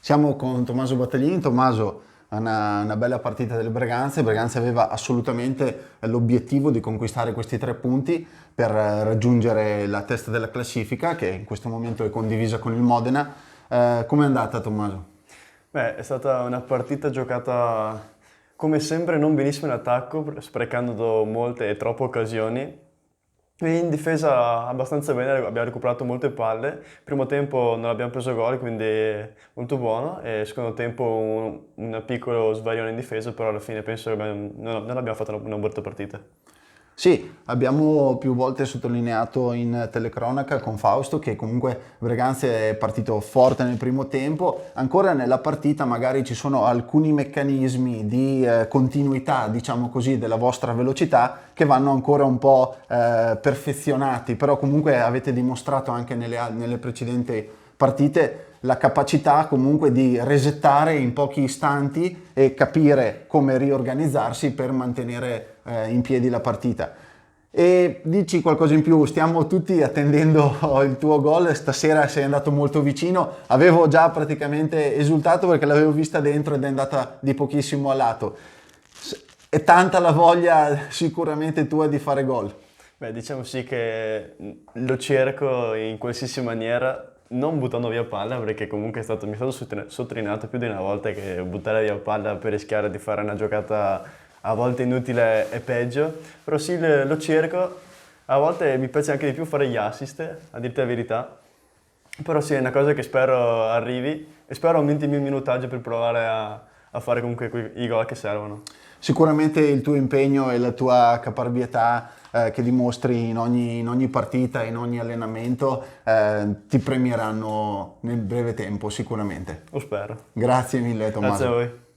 Siamo con Tommaso Battaglini. Tommaso, una bella partita del Breganze. Il Breganze aveva assolutamente l'obiettivo di conquistare questi 3 punti per raggiungere la testa della classifica, che in questo momento è condivisa con il Modena. Com'è andata, Tommaso? Beh, è stata una partita giocata come sempre non benissimo in attacco, sprecando molte e troppe occasioni. E in difesa abbastanza bene, abbiamo recuperato molte palle. Primo tempo non abbiamo preso gol, quindi molto buono. E secondo tempo un piccolo svarione in difesa, però alla fine penso che non abbiamo fatto una brutta partita. Sì, abbiamo più volte sottolineato in telecronaca con Fausto che comunque Breganze è partito forte nel primo tempo. Ancora nella partita magari ci sono alcuni meccanismi di continuità, diciamo così, della vostra velocità che vanno ancora un po' perfezionati, però comunque avete dimostrato anche nelle precedenti partite la capacità comunque di resettare in pochi istanti e capire come riorganizzarsi per mantenere in piedi la partita. E dici qualcosa in più, stiamo tutti attendendo il tuo gol, stasera sei andato molto vicino, avevo già praticamente esultato perché l'avevo vista dentro ed è andata di pochissimo a lato. È tanta la voglia sicuramente tua di fare gol. Beh, diciamo sì che lo cerco in qualsiasi maniera, non buttando via palla, perché comunque mi è stato sottolineato più di una volta che buttare via palla per rischiare di fare una giocata a volte inutile è peggio, però sì, lo cerco, a volte mi piace anche di più fare gli assist, a dirti la verità, però sì, è una cosa che spero arrivi e spero aumenti il mio minutaggio per provare a fare comunque i gol che servono. Sicuramente il tuo impegno e la tua caparbietà che dimostri in ogni partita, in ogni allenamento, ti premieranno nel breve tempo sicuramente. Lo spero. Grazie mille Grazie a Tommaso. voi.